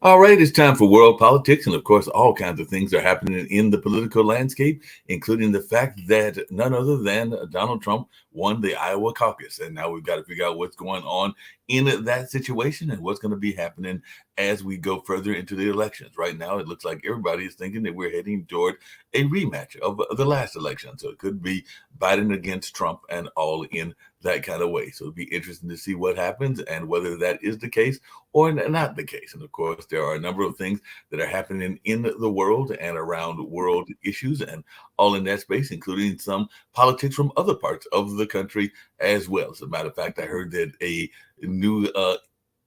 All right, it's time for world politics. And of course, all kinds of things are happening in the political landscape, including the fact that none other than Donald Trump won the Iowa caucus. And now we've got to figure out what's going on in that situation and what's going to be happening as we go further into the elections. Right now, it looks like everybody is thinking that we're heading toward a rematch of the last election. So it could be Biden against Trump and all in that kind of way. So it'll be interesting to see what happens and whether that is the case or not the case. And of course, there are a number of things that are happening in the world and around world issues and all in that space, including some politics from other parts of the country as well. As a matter of fact, I heard that a New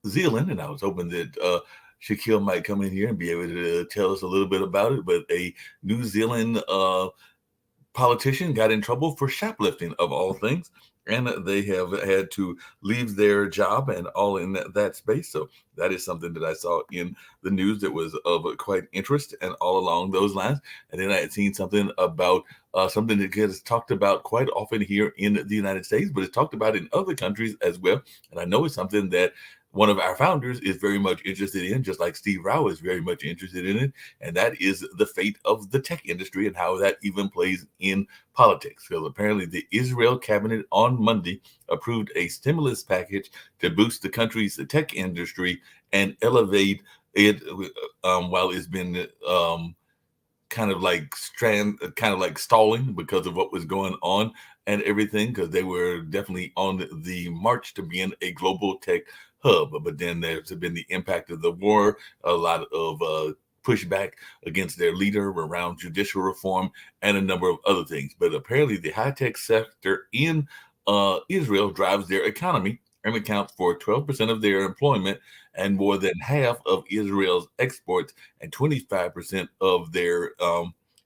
Zealand, and I was hoping that Shaquille might come in here and be able to tell us a little bit about it, but a New Zealand politician got in trouble for shoplifting of all things, and they have had to leave their job and all in that space. So that is something that I saw in the news that was of quite interest and all along those lines. And then I had seen something about something that gets talked about quite often here in the United States, but it's talked about in other countries as well. And I know it's something that one of our founders is very much interested in, just like Steve Rao is very much interested in it, and that is the fate of the tech industry and how that even plays in politics. Because apparently the Israel cabinet on Monday approved a stimulus package to boost the country's tech industry and elevate it while it's been kind of like stalling because of what was going on and everything, because they were definitely on the march to being a global tech hub. But then there's been the impact of the war, a lot of pushback against their leader around judicial reform and a number of other things. But apparently the high-tech sector in Israel drives their economy and accounts for 12% of their employment and more than half of Israel's exports and 25% of their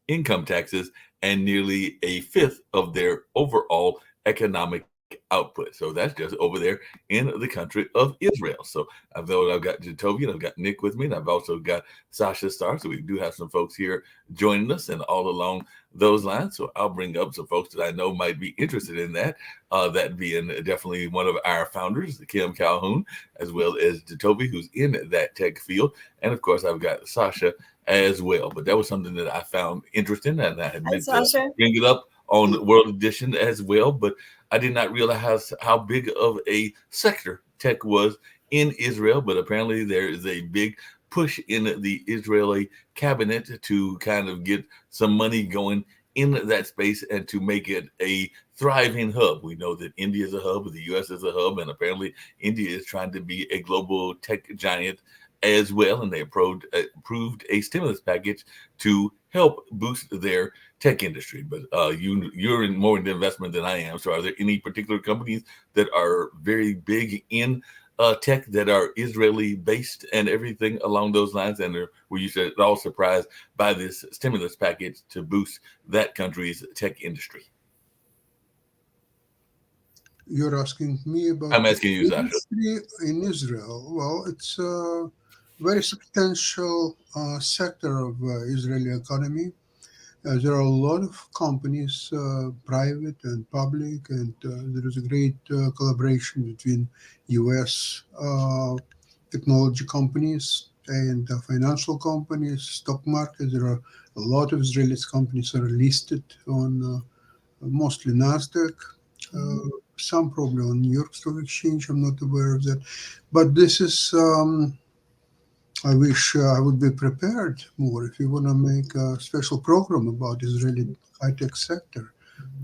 income taxes and nearly a fifth of their overall economic output. So that's just over there in the country of Israel. So I've got Jatovia and I've got Nick with me, and I've also got Sasha Starr. So we do have some folks here joining us and all along those lines. So I'll bring up some folks that I know might be interested in that. That being definitely one of our founders, Kim Calhoun, as well as Jatovia, who's in that tech field. And of course, I've got Sasha as well. But that was something that I found interesting, and I had meant to bring it up on World Edition as well. But I did not realize how big of a sector tech was in Israel. But apparently there is a big push in the Israeli cabinet to kind of get some money going in that space and to make it a thriving hub. We know that India is a hub, the U.S. is a hub, and apparently India is trying to be a global tech giant as well. And they approved a stimulus package to help boost their tech industry. But you're more in the investment than I am. So are there any particular companies that are very big in tech that are Israeli based and everything along those lines? And were you at all surprised by this stimulus package to boost that country's tech industry? You're asking me about I'm the asking you, Sasha. industry in Israel. Well, it's a very substantial sector of Israeli economy. There are a lot of companies, private and public, and there is a great collaboration between U.S. Technology companies and financial companies, stock market. There are a lot of Israeli companies that are listed on mostly Nasdaq. Some probably on New York Stock Exchange. I'm not aware of that, but this is. I wish I would be prepared more. If you want to make a special program about Israeli high-tech sector,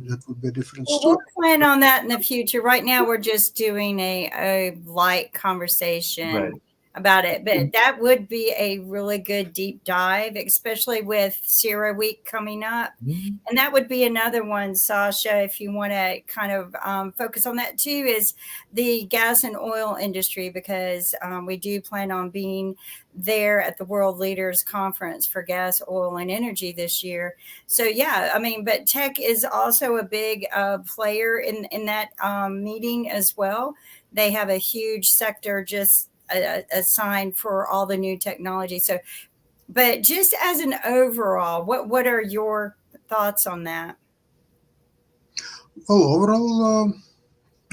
that would be a different Well, story. we'll plan on that in the future. Right now, we're just doing a light conversation Right. about it, but that would be a really good deep dive, especially with Sierra Week coming up. Mhm. And that would be another one, Sasha, if you want to kind of focus on that too, is the gas and oil industry, because we do plan on being there at the World Leaders Conference for gas, oil, and energy this year. So, yeah, I mean, but tech is also a big player in that meeting as well. They have a huge sector just assigned for all the new technology. So, but just as an overall, what are your thoughts on that? Well, overall,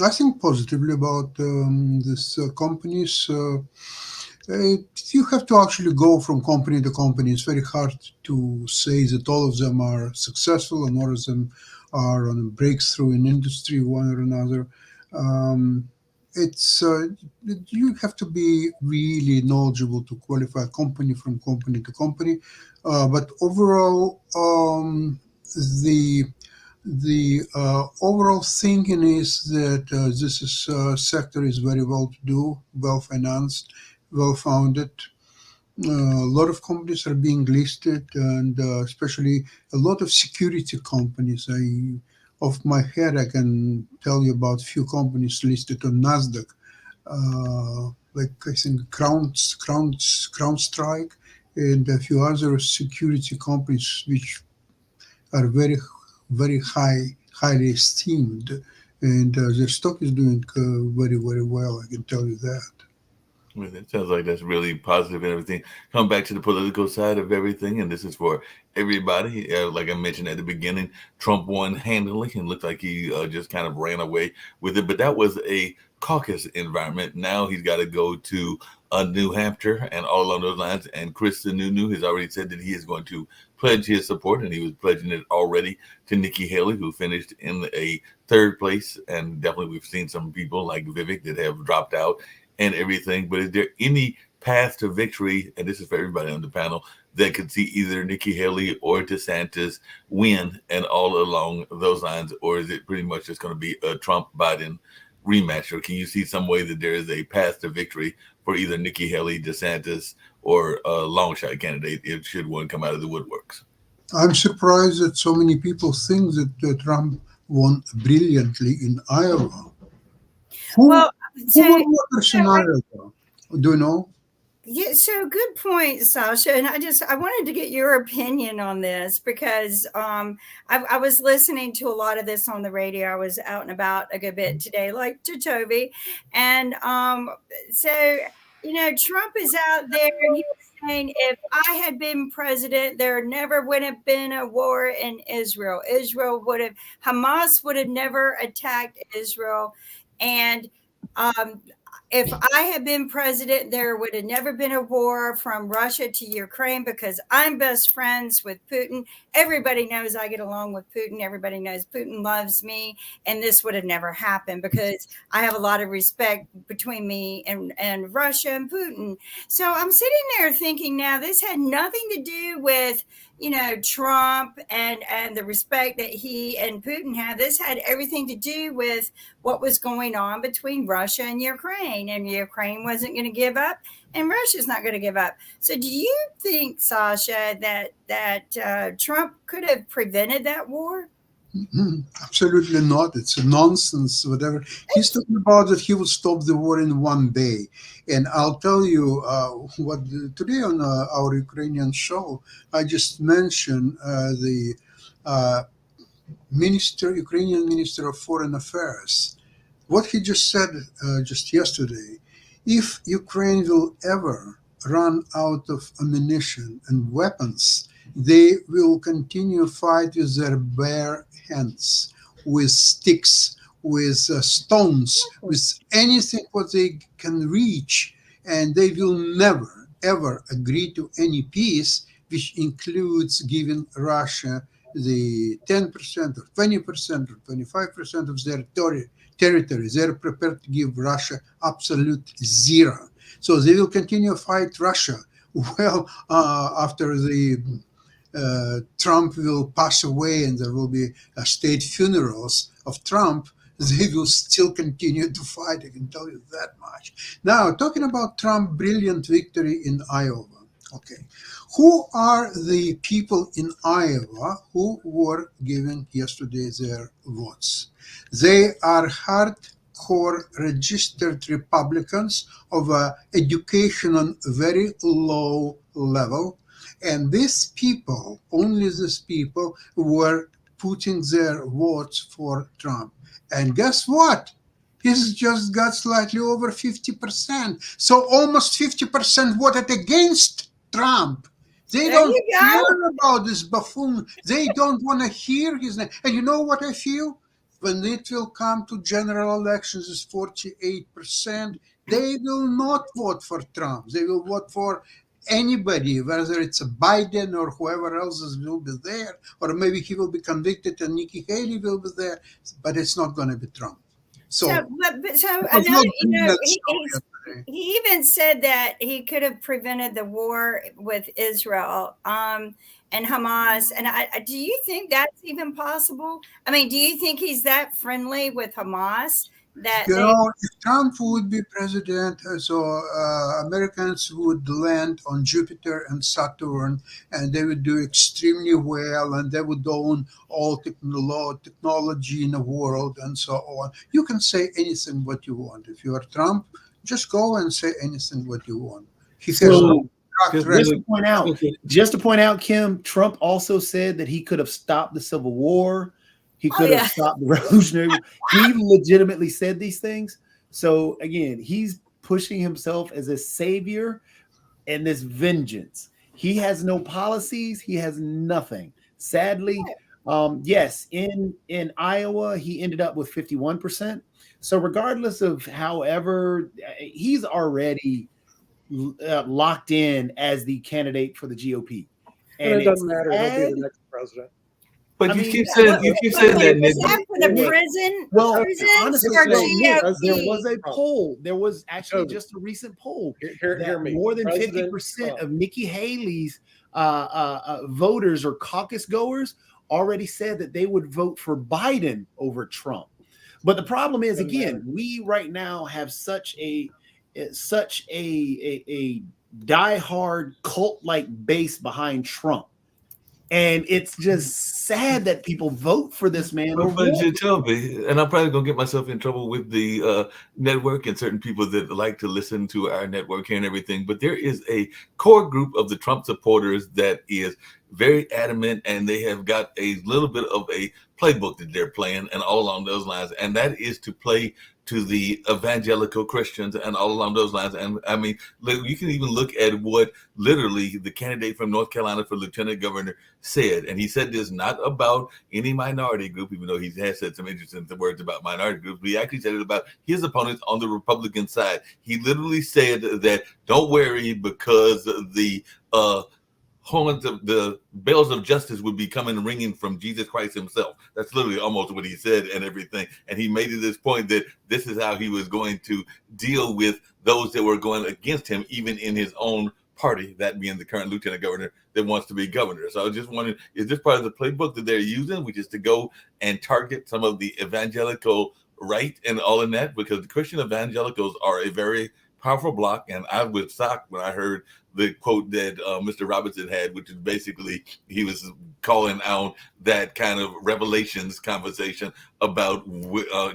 I think positively about these companies. You have to actually go from company to company. It's very hard to say that all of them are successful and all of them are on a breakthrough in industry, one or another. Um, it's You have to be really knowledgeable to qualify a company from company to company. But overall, the overall thinking is that this is sector is very well to do, well financed, well founded. A lot of companies are being listed, and especially a lot of security companies. Off my head, I can tell you about few companies listed on Nasdaq, like I think CrowdStrike, and a few other security companies which are very highly esteemed, and their stock is doing very well. I can tell you that. Well, it sounds like that's really positive and everything. Come back to the political side of everything, and this is for everybody. Like I mentioned at the beginning, Trump won handily and looked like he just kind of ran away with it. But that was a caucus environment. Now he's got to go to New Hampshire and all along those lines. And Chris Sununu has already said that he is going to pledge his support, and he was pledging it already to Nikki Haley, who finished in a third place. And definitely we've seen some people like Vivek that have dropped out and everything. But is there any path to victory, and this is for everybody on the panel, that could see either Nikki Haley or DeSantis win and all along those lines? Or is it pretty much just going to be a Trump-Biden rematch? Or can you see some way that there is a path to victory for either Nikki Haley, DeSantis, or a long shot candidate if should one come out of the woodworks? I'm surprised that so many people think that Trump won brilliantly in Iowa. Well, Who won voters in Iowa? Do you know? Yeah, so good point, Sasha. And I wanted to get your opinion on this because I was listening to a lot of this on the radio. I was out and about a good bit today, like to Toby. And so, Trump is out there and he's saying if I had been president, there never would have been a war in Israel. Hamas would have never attacked Israel. And if I had been president, there would have never been a war from Russia to Ukraine because I'm best friends with Putin. Everybody knows I get along with Putin. Everybody knows Putin loves me. And this would have never happened because I have a lot of respect between me and Russia and Putin. So I'm sitting there thinking now this had nothing to do with Trump and the respect that he and Putin had. This had everything to do with what was going on between Russia and Ukraine. And Ukraine wasn't going to give up, and Russia's not going to give up. So do you think, Sasha, that Trump could have prevented that war? Absolutely not. It's a nonsense, whatever. He's talking about that he will stop the war in one day. And I'll tell you today on our Ukrainian show, I just mentioned the Ukrainian Minister of Foreign Affairs. What he just said just yesterday, if Ukraine will ever run out of ammunition and weapons, they will continue fight with their bare hands, with sticks, with stones, with anything what they can reach, and they will never ever agree to any peace which includes giving Russia the 10% or 20% or 25% of their territory. They're prepared to give Russia absolute zero. So they will continue to fight Russia. Well, after the Trump will pass away and there will be state funerals of Trump, they will still continue to fight. I can tell you that much. Now, talking about Trump's brilliant victory in Iowa. Okay. Who are the people in Iowa who were giving yesterday their votes? They are hardcore registered Republicans of education on very low level. And these people, only these people, were putting their votes for Trump. And guess what? He's just got slightly over 50%. So almost 50% voted against Trump. They don't care about this buffoon. They don't want to hear his name. And you know what I feel? When it will come to general elections, it's 48%. they will not vote for Trump. They will vote for anybody, whether it's a Biden or whoever else will be there, or maybe he will be convicted and Nikki Haley will be there, but it's not going to be Trump. So I it's know, not you know, that he, story he's- yesterday. he even said that he could have prevented the war with Israel and Hamas. And do you think that's even possible? I mean, do you think he's that friendly with Hamas that You they? know, if Trump would be president, Americans would land on Jupiter and Saturn, and they would do extremely well, and they would own all technology in the world, and so on. You can say anything what you want. If you are Trump, just go and say anything what you want. He has no So track just record. just to point out, Kim, Trump also said that he could have stopped the Civil War. He could have stopped the Revolutionary War. He legitimately said these things. So again, he's pushing himself as a savior and this vengeance. He has no policies. He has nothing. Sadly, yes, in Iowa, he ended up with 51%. So regardless of however, he's already locked in as the candidate for the GOP. And it doesn't matter. He'll be the next president. But I you mean, keep saying that, Nick. Was that for the prison? Well, prisons honestly, or Nick, GOP? there was a poll. There was actually Toby, just a recent poll Hear that me. more than President 50% Trump. of Nikki Haley's voters or caucus goers already said that they would vote for Biden over Trump. But the problem is, Doesn't again, matter. we right now have such a diehard cult-like base behind Trump. And it's just sad that people vote for this man. But you tell me, and I'm probably gonna get myself in trouble with the network and certain people that like to listen to our network here and everything. But there is a core group of the Trump supporters that is very adamant, and they have got a little bit of a playbook that they're playing, and all along those lines. And that is to play to the evangelical Christians and all along those lines. And I mean, you can even look at what literally the candidate from North Carolina for lieutenant governor said. And he said this not about any minority group, even though he has said some interesting words about minority groups, but he actually said it about his opponents on the Republican side. He literally said that don't worry because the horns of the bells of justice would be coming ringing from Jesus Christ himself. That's literally almost what he said and everything. And he made it this point that this is how he was going to deal with those that were going against him, even in his own party, that being the current lieutenant governor that wants to be governor. So I was just wondering, is this part of the playbook that they're using, which is to go and target some of the evangelical right and all in that? Because the Christian evangelicals are a very powerful block, and I was shocked when I heard the quote that Mr. Robinson had, which is basically he was calling out that kind of Revelations conversation about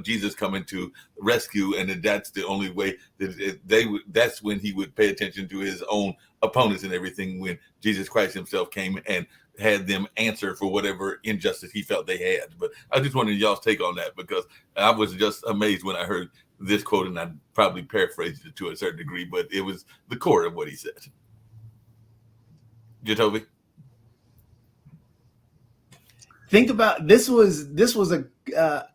Jesus coming to rescue, and that's the only way that that's when he would pay attention to his own opponents and everything, when Jesus Christ himself came and had them answer for whatever injustice he felt they had. But I just wanted y'all's take on that, because I was just amazed when I heard this quote, and I probably paraphrased it to a certain degree, but it was the core of what he said. Jacoby? Think about this was a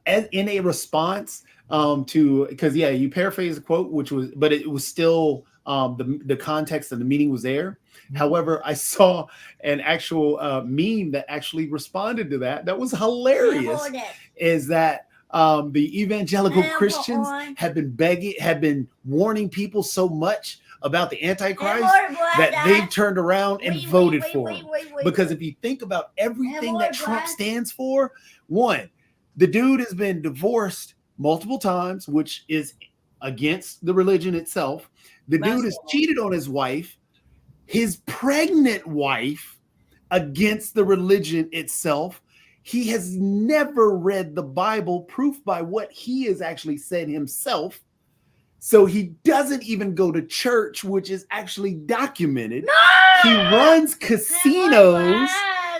in a response to, because you paraphrased the quote, which was, but it was still the context of the meaning was there. Mm-hmm. However, I saw an actual meme that actually responded to that. That was hilarious. Is that the evangelical Christians have been warning people so much about the Antichrist that they've turned around and voted for him. Because if you think about everything that Trump stands for, one, the dude has been divorced multiple times, which is against the religion itself. The dude has cheated on his wife, his pregnant wife, against the religion itself. He has never read the Bible, proof by what he has actually said himself. So he doesn't even go to church, which is actually documented. No! He runs casinos.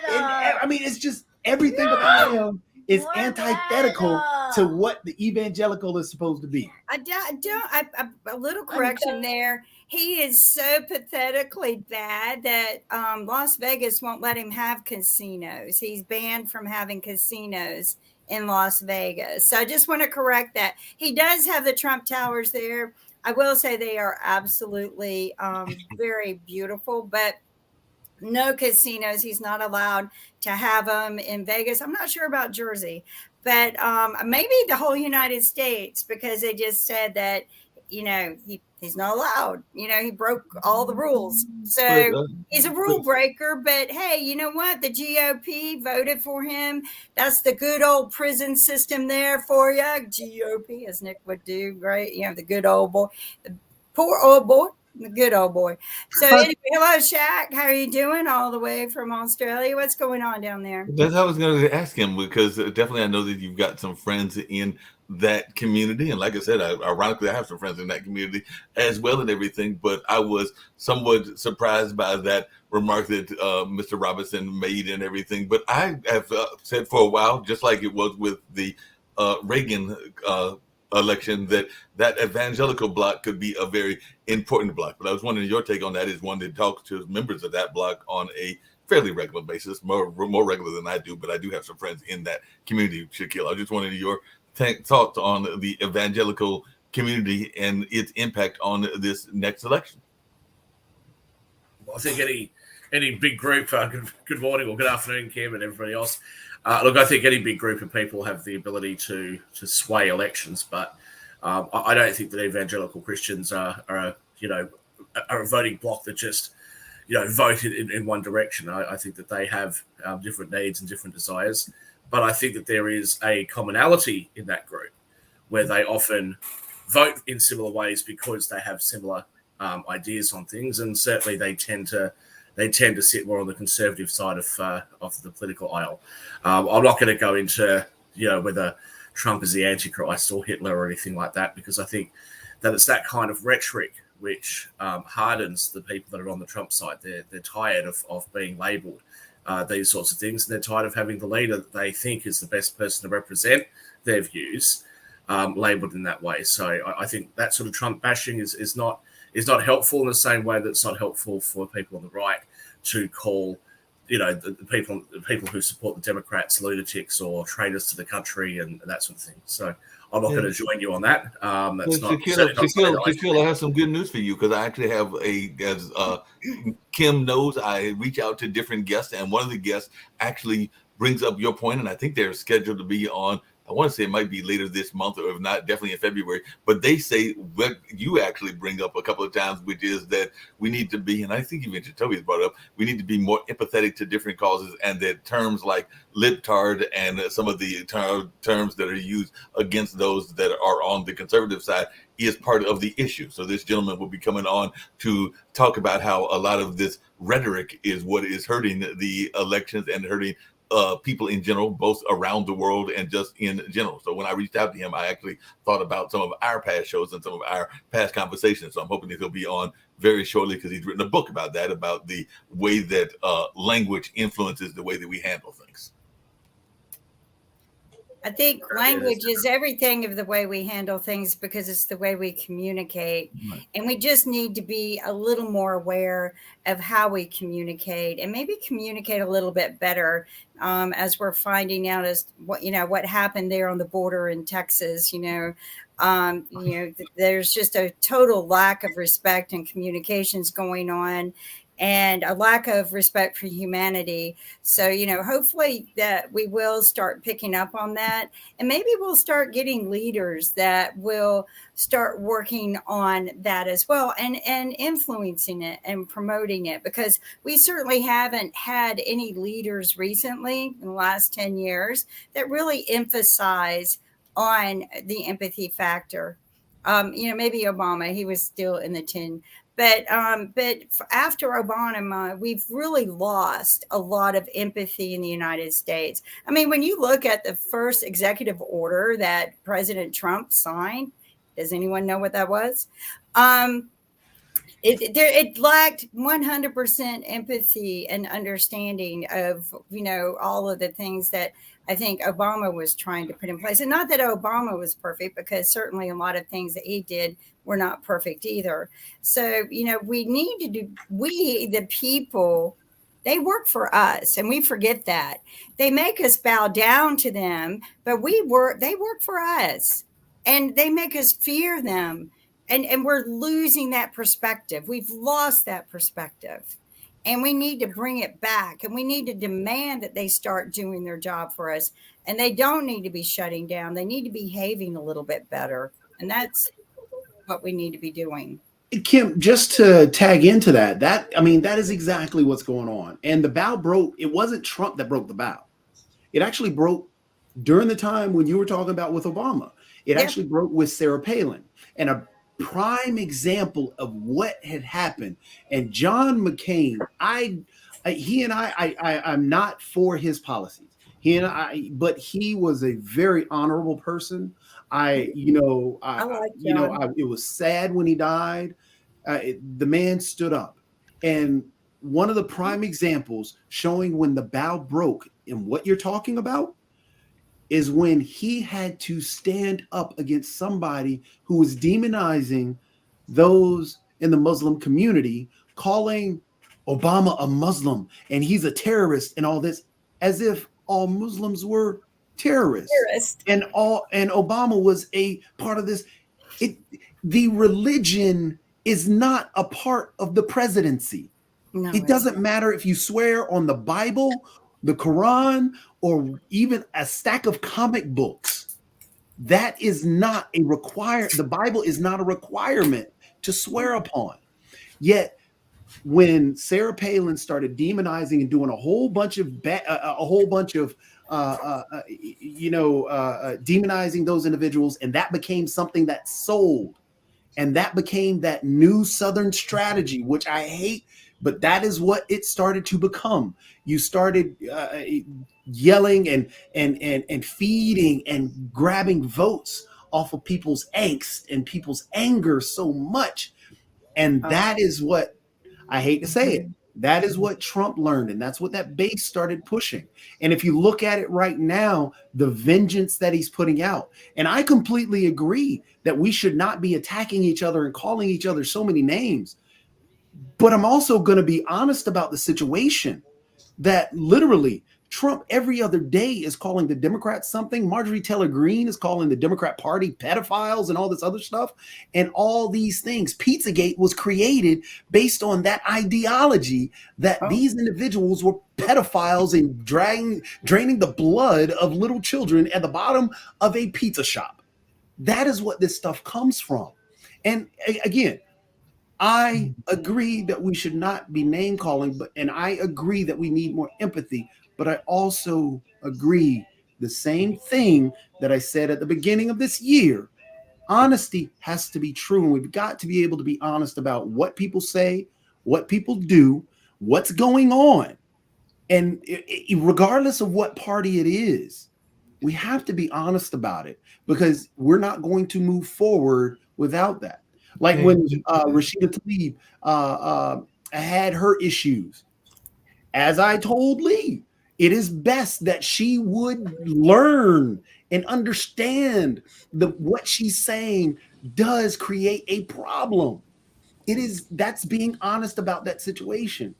And, I mean, it's just everything about him is antithetical to what the evangelical is supposed to be. A little correction there. He is so pathetically bad that Las Vegas won't let him have casinos. He's banned from having casinos in Las Vegas. So I just want to correct that. He does have the Trump Towers there. I will say they are absolutely very beautiful, but no casinos. He's not allowed to have them in Vegas. I'm not sure about Jersey, but maybe the whole United States, because they just said that, he's not allowed. He broke all the rules. So he's a rule breaker. But hey, you know what? The GOP voted for him. That's the good old prison system there for you. GOP, as Nick would do, right? The good old boy. The poor old boy. The good old boy. So anyway, hello, Shaq. How are you doing all the way from Australia? What's going on down there? That's what I was going to ask him, because definitely I know that you've got some friends in that community. And like I said, ironically, I have some friends in that community as well and everything. But I was somewhat surprised by that remark that Mr. Robinson made and everything. But I have said for a while, just like it was with the Reagan election, that evangelical bloc could be a very important bloc. But I was wondering your take on that, is one that talks to members of that bloc on a fairly regular basis, more regular than I do, but I do have some friends in that community, Shaquille. I just wanted your thoughts on the evangelical community and its impact on this next election. Well, I think any big group, good morning or good afternoon, Kim, and everybody else. Look, I think any big group of people have the ability to sway elections, but I don't think that evangelical Christians are a voting bloc that just vote in one direction. I think that they have different needs and different desires, but I think that there is a commonality in that group where they often vote in similar ways because they have similar ideas on things, and certainly they tend to sit more on the conservative side of the political aisle. I'm not going to go into whether Trump is the Antichrist or Hitler or anything like that, because I think that it's that kind of rhetoric which hardens the people that are on the Trump side. They're tired of being labelled these sorts of things, and they're tired of having the leader that they think is the best person to represent their views labelled in that way. So I think that sort of Trump bashing is not helpful, in the same way that it's not helpful for people on the right to call the people who support the Democrats lunatics or traitors to the country and that sort of thing. So I'm not going to join you on that. That's not. Shaquille, I have some good news for you, because I actually have as Kim knows, I reach out to different guests, and one of the guests actually brings up your point, and I think they're scheduled to be on, I want to say it might be later this month, or if not, definitely in February. But they say what you actually bring up a couple of times, which is that we need to be, and I think even Toby's brought up, we need to be more empathetic to different causes, and that terms like libtard and some of the terms that are used against those that are on the conservative side is part of the issue. So this gentleman will be coming on to talk about how a lot of this rhetoric is what is hurting the elections and hurting people in general, both around the world and just in general. So when I reached out to him, I actually thought about some of our past shows and some of our past conversations. So I'm hoping that he'll be on very shortly, because he's written a book about that, about the way that language influences the way that we handle things. I think language is everything of the way we handle things, because it's the way we communicate. Right. And we just need to be a little more aware of how we communicate, and maybe communicate a little bit better, as we're finding out as what happened there on the border in Texas. There's just a total lack of respect and communications going on, and a lack of respect for humanity. So, hopefully that we will start picking up on that, and maybe we'll start getting leaders that will start working on that as well, and influencing it and promoting it, because we certainly haven't had any leaders recently in the last 10 years that really emphasize on the empathy factor. Maybe Obama, he was still in the 10. But after Obama, we've really lost a lot of empathy in the United States. I mean, when you look at the first executive order that President Trump signed, does anyone know what that was? It lacked 100% empathy and understanding of, all of the things that I think Obama was trying to put in place. And not that Obama was perfect, because certainly a lot of things that he did were not perfect either. So, we need to do, the people, they work for us, and we forget that. They make us bow down to them, but they work for us, and they make us fear them. And we're losing that perspective. We've lost that perspective. And we need to bring it back. And we need to demand that they start doing their job for us. And they don't need to be shutting down. They need to be behaving a little bit better. And that's what we need to be doing. Kim, just to tag into that is exactly what's going on. And the bow broke. It wasn't Trump that broke the bow. It actually broke during the time when you were talking about with Obama. It actually broke with Sarah Palin. And a prime example of what had happened. And John McCain, I'm not for his policies. But he was a very honorable person. It was sad when he died. The man stood up, and one of the prime examples showing when the bow broke and what you're talking about is when he had to stand up against somebody who was demonizing those in the Muslim community, calling Obama a Muslim and he's a terrorist and all this, as if all Muslims were terrorists. And Obama was a part of this. The religion is not a part of the presidency. No, it doesn't matter if you swear on the Bible, the Quran, or even a stack of comic books. That is not a the Bible is not a requirement to swear upon. Yet when Sarah Palin started demonizing and doing a whole bunch of demonizing those individuals, and that became something that sold, and that became that new Southern strategy, which I hate, but that is what it started to become. You started yelling and feeding and grabbing votes off of people's angst and people's anger so much, and that is what, I hate to say it, that is what Trump learned, and that's what that base started pushing. And if you look at it right now, the vengeance that he's putting out, and I completely agree that we should not be attacking each other and calling each other so many names. But I'm also going to be honest about the situation that literally Trump every other day is calling the Democrats something. Marjorie Taylor Greene is calling the Democrat Party pedophiles and all this other stuff. And all these things. Pizzagate was created based on that ideology that these individuals were pedophiles and draining the blood of little children at the bottom of a pizza shop. That is what this stuff comes from. And again, I agree that we should not be name calling, and I agree that we need more empathy. But I also agree the same thing that I said at the beginning of this year. Honesty has to be true, and we've got to be able to be honest about what people say, what people do, what's going on. And regardless of what party it is, we have to be honest about it, because we're not going to move forward without that. Like when Rashida Tlaib had her issues, as I told Lee, it is best that she would learn and understand what she's saying does create a problem. That's being honest about that situation.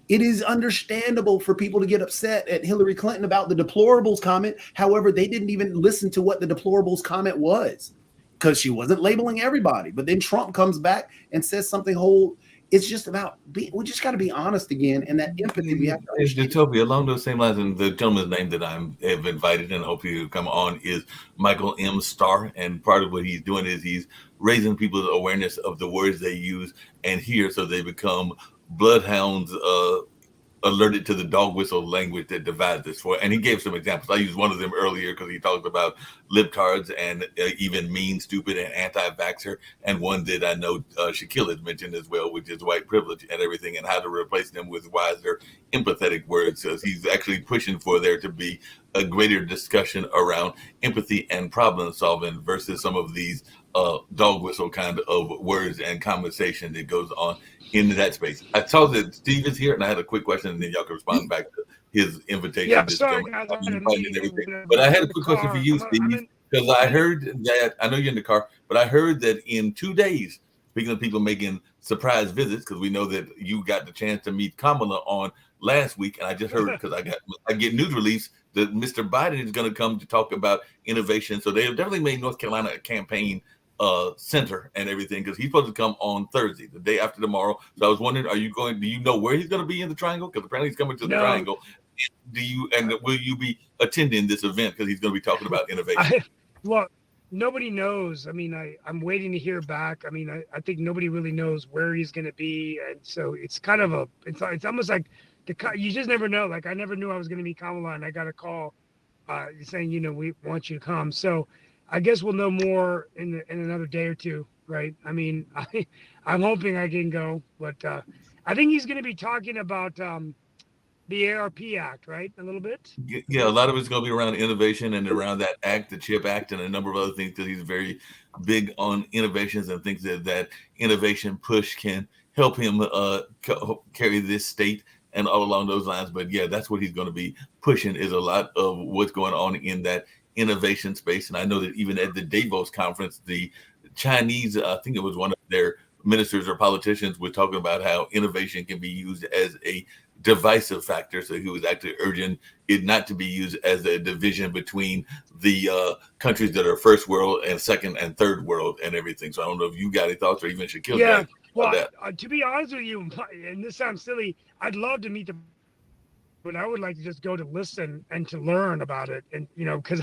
It is understandable for people to get upset at Hillary Clinton about the deplorables comment. However, they didn't even listen to what the deplorables comment was, because she wasn't labeling everybody. But then Trump comes back and says something whole. It's just about we just got to be honest again, and that empathy we have to understand. Toby, along those same lines, and the gentleman's name that I have invited and hope you come on is Michael M. Starr, and part of what he's doing is he's raising people's awareness of the words they use and hear, so they become bloodhounds alerted to the dog whistle language that divides us. And he gave some examples. I used one of them earlier because he talked about libtards and even mean, stupid, and anti-vaxxer, and one that I know Shaquille has mentioned as well, which is white privilege and everything, and how to replace them with wiser, empathetic words. So he's actually pushing for there to be a greater discussion around empathy and problem solving versus some of these dog whistle kind of words and conversation that goes on in that space. I saw that Steve is here, and I had a quick question, and then y'all can respond back to his invitation. Yeah, sorry, guys, but I had a quick question for you, Steve, because I heard that, I know you're in the car, but I heard that in 2 days, speaking of people making surprise visits, because we know that you got the chance to meet Kamala on last week, and I just heard, because I get news release that Mr. Biden is going to come to talk about innovation. So they have definitely made North Carolina a campaign center and everything, because he's supposed to come on Thursday, the day after tomorrow. So I was wondering, do you know where he's going to be in the Triangle? Because apparently he's coming to the Triangle. Will you be attending this event? Because he's going to be talking about innovation. Well, nobody knows. I mean, I'm waiting to hear back. I mean, I think nobody really knows where he's going to be. And so it's kind of it's almost like you just never know. Like I never knew I was going to be Kamala, and I got a call saying, we want you to come. So I guess we'll know more in another day or two, right? I mean, I'm hoping I can go, but I think he's going to be talking about the ARP Act, right? A little bit. Yeah, a lot of it's going to be around innovation and around that act, the CHIP Act, and a number of other things, because he's very big on innovations and thinks that innovation push can help him carry this state and all along those lines. But yeah, that's what he's going to be pushing, is a lot of what's going on in that innovation space. And I know that even at the Davos conference, the Chinese, I think it was one of their ministers or politicians, was talking about how innovation can be used as a divisive factor. So he was actually urging it not to be used as a division between the countries that are first world and second and third world and everything. So I don't know if you got any thoughts, or even Shaquille. Yeah, well, to be honest with you, and this sounds silly, I'd love to meet but I would like to just go to listen and to learn about it. And, because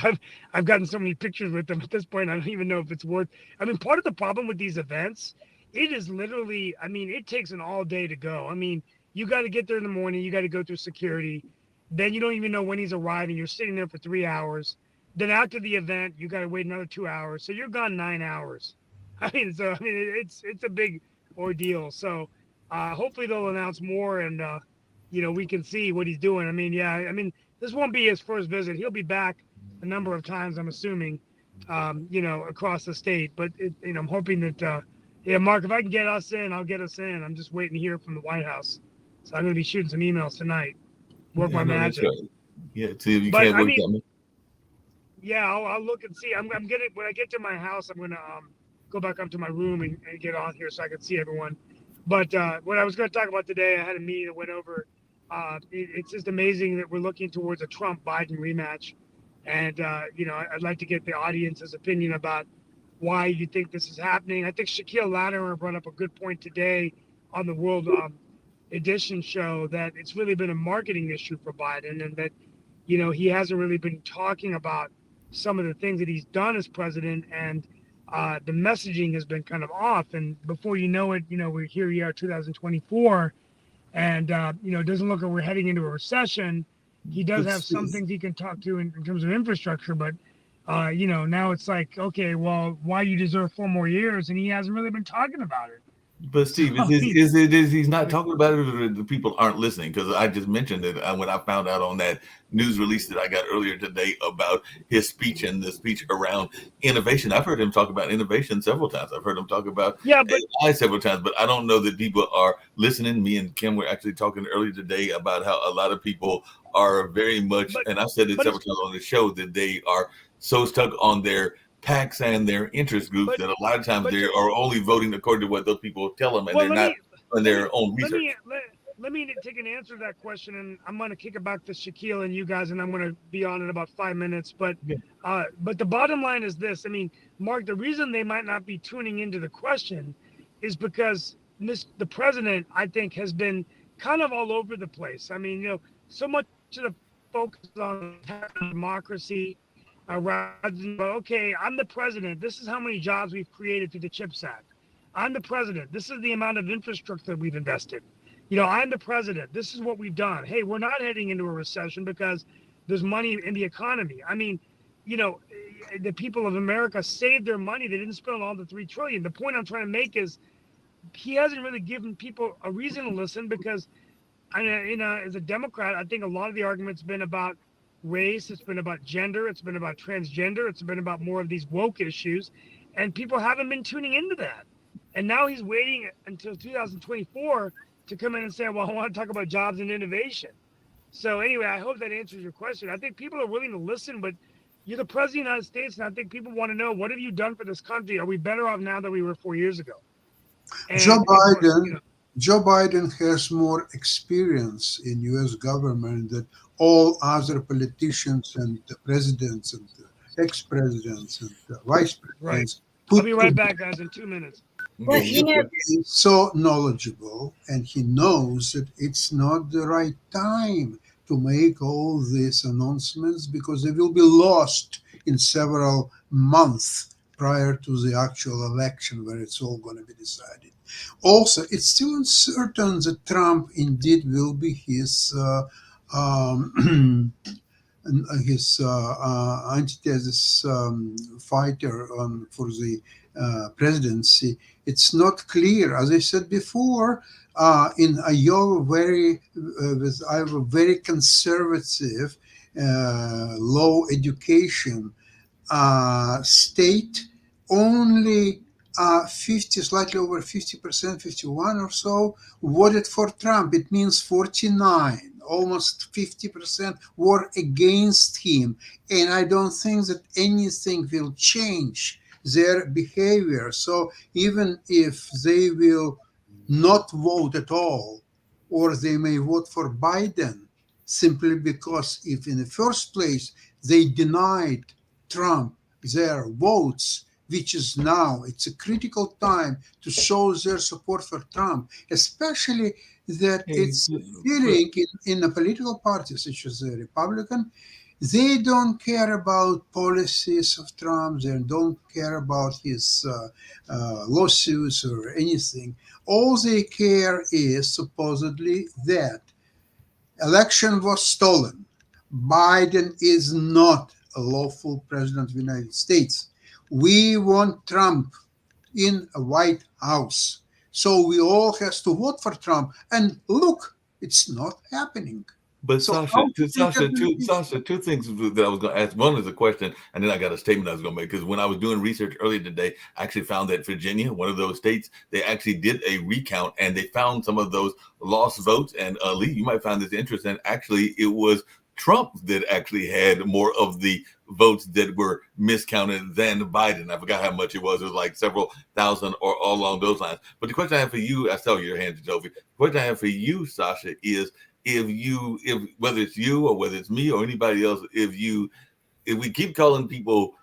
I've gotten so many pictures with them at this point, I don't even know if it's worth. I mean, part of the problem with these events, it is literally, it takes an all day to go. I mean, you got to get there in the morning. You got to go through security. Then you don't even know when he's arriving. You're sitting there for 3 hours. Then after the event, you got to wait another 2 hours. So you're gone 9 hours. It's a big ordeal. So hopefully they'll announce more, and we can see what he's doing. This won't be his first visit. He'll be back a number of times, I'm assuming, across the state. But I'm hoping that, Mark, if I can get us in, I'll get us in. I'm just waiting to hear from the White House. So I'm going to be shooting some emails tonight. Work my magic. Right. Yeah, see if you can't work something. Yeah, I'll look and see. I'm getting, when I get to my house, I'm going to go back up to my room and get on here so I can see everyone. But what I was going to talk about today, I had a meeting that went over. It's just amazing that we're looking towards a Trump-Biden rematch. And, I'd like to get the audience's opinion about why you think this is happening. I think Shaquille Latimer brought up a good point today on the World Edition show, that it's really been a marketing issue for Biden, and that, he hasn't really been talking about some of the things that he's done as president, and the messaging has been kind of off. And before you know it, we're here, 2024, and, it doesn't look like we're heading into a recession. He does have some things he can talk to in terms of infrastructure, but now it's like, okay, well, why you deserve 4 more years? And he hasn't really been talking about it. But Steve, he's not talking about it, or the people aren't listening? Because I just mentioned it when I found out on that news release that I got earlier today about his speech and the speech around innovation. I've heard him talk about innovation several times. I've heard him talk about AI several times, but I don't know that people are listening. Me and Kim were actually talking earlier today about how a lot of people are very much, and I've said it several times on the show, that they are so stuck on their PACs and their interest groups that a lot of times they are only voting according to what those people tell them, and they're not on their own research. Let me take an answer to that question, and I'm going to kick it back to Shaquille and you guys, and I'm going to be on in about 5 minutes. But the bottom line is this. Mark, the reason they might not be tuning into the question is because the president, I think, has been kind of all over the place. So much of the focus on democracy, rather than, okay, I'm the president. This is how many jobs we've created through the CHIPS Act. I'm the president. This is the amount of infrastructure we've invested. I'm the president. This is what we've done. Hey, we're not heading into a recession because there's money in the economy. The people of America saved their money. They didn't spend all the $3 trillion. The point I'm trying to make is he hasn't really given people a reason to listen, because as a Democrat, I think a lot of the argument's been about race, it's been about gender, it's been about transgender, it's been about more of these woke issues, and people haven't been tuning into that. And now he's waiting until 2024 to come in and say, well, I want to talk about jobs and innovation. So anyway, I hope that answers your question. I think people are willing to listen, but you're the president of the United States, and I think people want to know, what have you done for this country? Are we better off now than we were 4 years ago? And Joe Biden has more experience in U.S. government than all other politicians and presidents and ex-presidents and vice presidents I'll be right back, guys, in 2 minutes. Well, you know, He's so knowledgeable, and he knows that it's not the right time to make all these announcements because they will be lost in several months prior to the actual election where it's all going to be decided. Also, it's still uncertain that Trump indeed will be his antithesis fighter for the presidency. It's not clear. As I said before, in Iowa, with Iowa, very conservative, low education state, only 50, slightly over 50%, 51 or so, voted for Trump. It means 49, almost 50% were against him. And I don't think that anything will change their behavior. So even if they will not vote at all, or they may vote for Biden, simply because if in the first place they denied Trump their votes, which is now, it's a critical time to show their support for Trump, especially that it's feeling in the political parties, such as the Republican, they don't care about policies of Trump, they don't care about his lawsuits or anything. All they care is supposedly that election was stolen. Biden is not a lawful president of the United States. We want Trump in a White House. So we all have to vote for Trump. And look, it's not happening. But So Sasha, how two, do you Sasha, get two, this? Sasha, two things that I was going to ask. One is a question, and then I got a statement I was going to make. Because when I was doing research earlier today, I actually found that Virginia, one of those states, they actually did a recount, and they found some of those lost votes. And Lee, you might find this interesting. Actually, it was Trump that actually had more of the votes that were miscounted than Biden. I forgot how much it was. It was like several thousand or all along those lines. But the question I have for you, I saw your hand, Toby. The question I have for you, Sasha, is if whether it's you or whether it's me or anybody else, if we keep calling people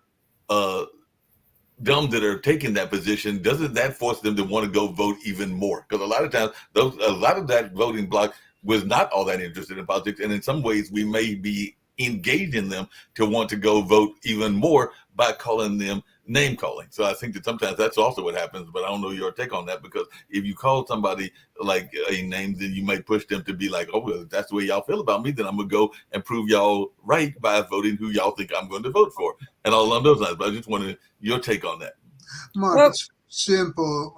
dumb that are taking that position, doesn't that force them to want to go vote even more? Because a lot of times, a lot of that voting bloc was not all that interested in politics, and in some ways, we may be engaging them to want to go vote even more by calling them name calling. So I think that sometimes that's also what happens, but I don't know your take on that, because if you call somebody like a name, then you might push them to be like, oh, well, if that's the way y'all feel about me, then I'm going to go and prove y'all right by voting who y'all think I'm going to vote for, and all along those lines. But I just wanted your take on that. Mark, Well- it's simple.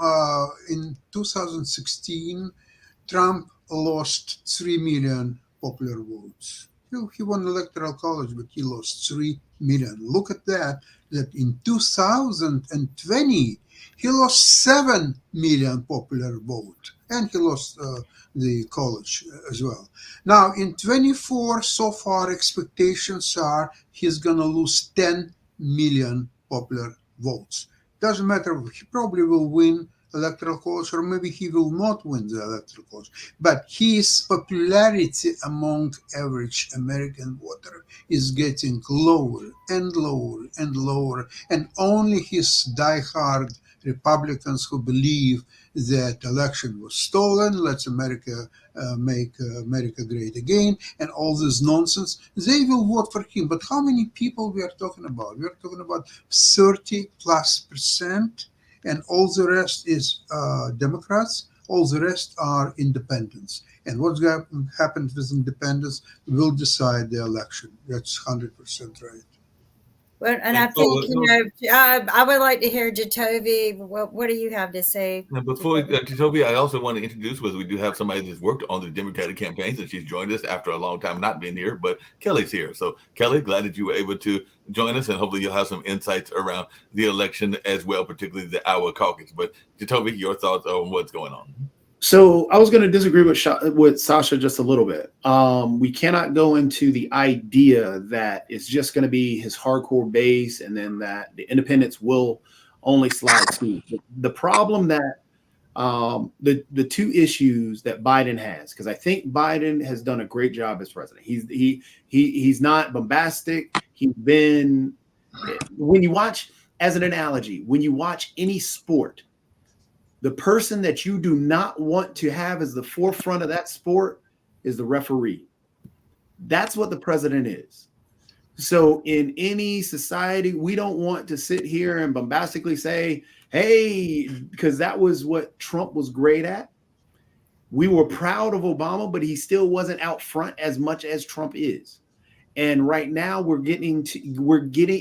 In 2016, Trump lost 3 million popular votes. He won the electoral college, but he lost 3 million. Look at that in 2020, he lost 7 million popular vote, and he lost the college as well. Now, in 24, so far, expectations are he's going to lose 10 million popular votes. Doesn't matter, he probably will win electoral college, or maybe he will not win the electoral college. But his popularity among average American voter is getting lower and lower and lower, and only his diehard Republicans who believe that election was stolen, let's America make America great again, and all this nonsense, they will vote for him. But how many people we are talking about? We are talking about 30+%. And all the rest is Democrats. All the rest are independents. And what's happened with independents will decide the election. That's 100% right. Well, and I think, I would like to hear Jatovi. What do you have to say? Now, before Toby, I also want to introduce, because we do have somebody that's worked on the Democratic campaigns, and she's joined us after a long time not being here, but Kelly's here. So Kelly, glad that you were able to join us, and hopefully you'll have some insights around the election as well, particularly the Iowa caucus. But Jatovi, your thoughts on what's going on? So I was going to disagree with Sasha just a little bit. We cannot go into the idea that it's just going to be his hardcore base and then that the independents will only slide to. The problem that the two issues that Biden has, because I think Biden has done a great job as president. He's not bombastic. He's been, when you watch as an analogy, when you watch any sport, the person that you do not want to have as the forefront of that sport is the referee. That's what the president is. So in any society, we don't want to sit here and bombastically say, hey, because that was what Trump was great at. We were proud of Obama, but he still wasn't out front as much as Trump is. And right now we're getting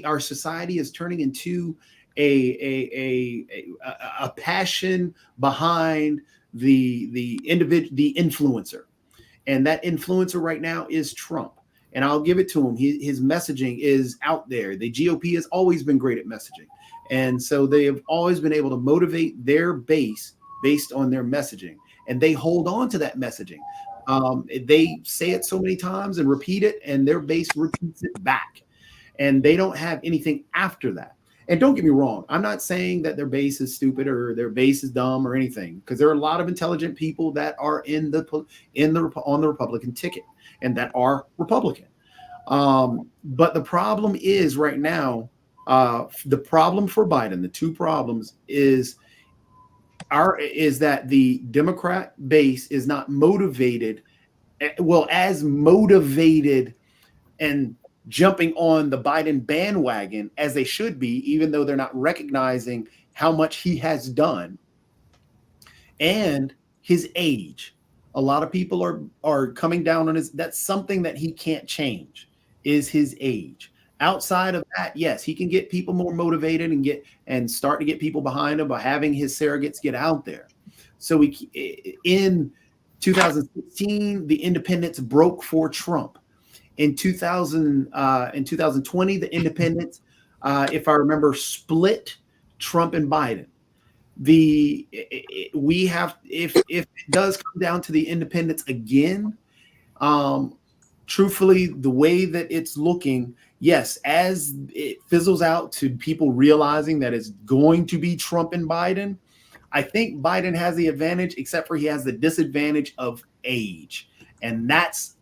our society is turning into a passion behind the individual, the influencer. And that influencer right now is Trump. And I'll give it to him. His messaging is out there. The GOP has always been great at messaging. And so they have always been able to motivate their base based on their messaging. And they hold on to that messaging. They say it so many times and repeat it, and their base repeats it back. And they don't have anything after that. And don't get me wrong, I'm not saying that their base is stupid or their base is dumb or anything, because there are a lot of intelligent people that are on the Republican ticket and that are Republican. But the problem is right now, the problem for Biden, the two problems is that the Democrat base is not motivated, as motivated and jumping on the Biden bandwagon as they should be, even though they're not recognizing how much he has done. And his age. A lot of people are coming down on that's something that he can't change, is his age. Outside of that, yes, he can get people more motivated and start to get people behind him by having his surrogates get out there. So in 2016, the independents broke for Trump. In 2020, the independents, if I remember, split Trump and Biden. If it does come down to the independents again, truthfully, the way that it's looking, yes, as it fizzles out to people realizing that it's going to be Trump and Biden, I think Biden has the advantage, except for he has the disadvantage of age. And that's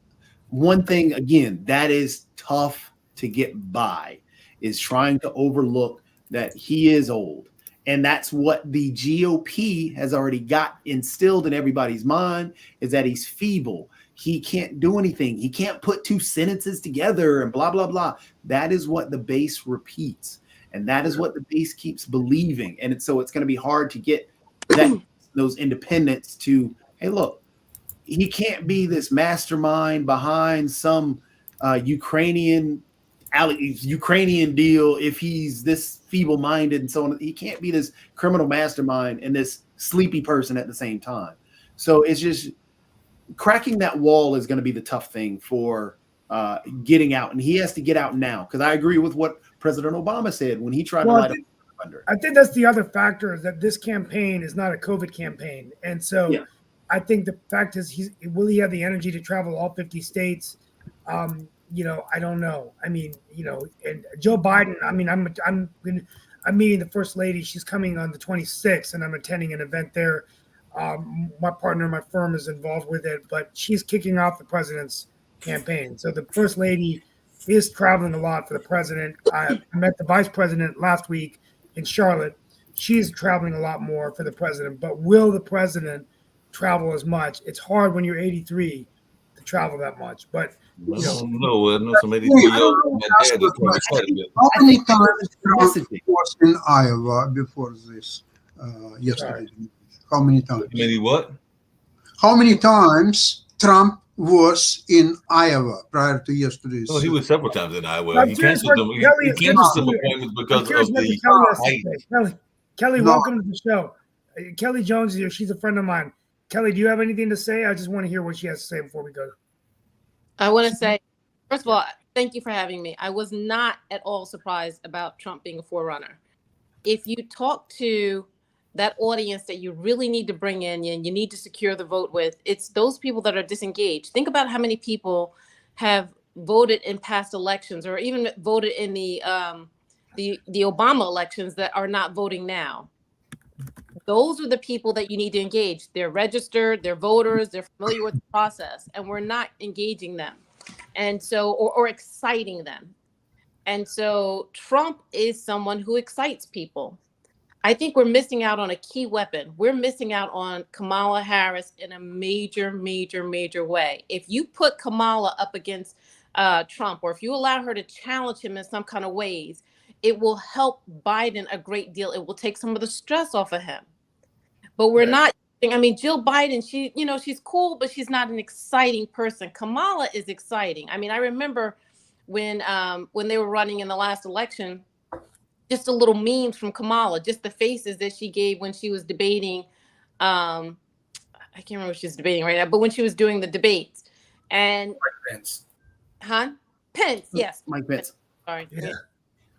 one thing, again, that is tough to get by, is trying to overlook that he is old. And that's what the GOP has already got instilled in everybody's mind, is that he's feeble. He can't do anything. He can't put two sentences together and blah, blah, blah. That is what the base repeats. And that is what the base keeps believing. And so it's going to be hard to get those independents to, hey, look, he can't be this mastermind behind some Ukrainian deal if he's this feeble-minded and so on. He can't be this criminal mastermind and this sleepy person at the same time. So it's just cracking that wall is going to be the tough thing for getting out. And he has to get out now, because I agree with what President Obama said when he tried to light up under. I think that's the other factor, is that this campaign is not a COVID campaign. And so I think the fact is, will he have the energy to travel all 50 states? I don't know. I mean, and Joe Biden, I mean, I'm meeting the First Lady. She's coming on the 26th, and I'm attending an event there. My partner in my firm is involved with it, but she's kicking off the president's campaign. So the First Lady is traveling a lot for the president. I met the vice president last week in Charlotte. She's traveling a lot more for the president, but will the president travel as much? It's hard when you're 83 to travel that much, but no, some 83-year-old. How many times Trump was in Iowa before this yesterday? How many times? What? How many times Trump was in Iowa prior to yesterday's? Oh, he was several times in Iowa. He canceled some appointments because of the height. Kelly, welcome to the show. Kelly Jones is here. She's a friend of mine. Kelly, do you have anything to say? I just want to hear what she has to say before we go. I want to say, first of all, thank you for having me. I was not at all surprised about Trump being a forerunner. If you talk to that audience that you really need to bring in and you need to secure the vote with, it's those people that are disengaged. Think about how many people have voted in past elections or even voted in the Obama elections that are not voting now. Those are the people that you need to engage. They're registered, they're voters, they're familiar with the process, and we're not engaging them. And so, or exciting them. And so Trump is someone who excites people. I think we're missing out on a key weapon. We're missing out on Kamala Harris in a major, major, major way. If you put Kamala up against Trump, or if you allow her to challenge him in some kind of ways, it will help Biden a great deal. It will take some of the stress off of him. But we're not. I mean, Jill Biden, she's cool, but she's not an exciting person. Kamala is exciting. I mean, I remember when they were running in the last election, just the little memes from Kamala, just the faces that she gave when she was debating. I can't remember what she was debating right now, but when she was doing the debates. And Pence. Huh? Pence, yes. Mike Pence. Sorry. Yeah.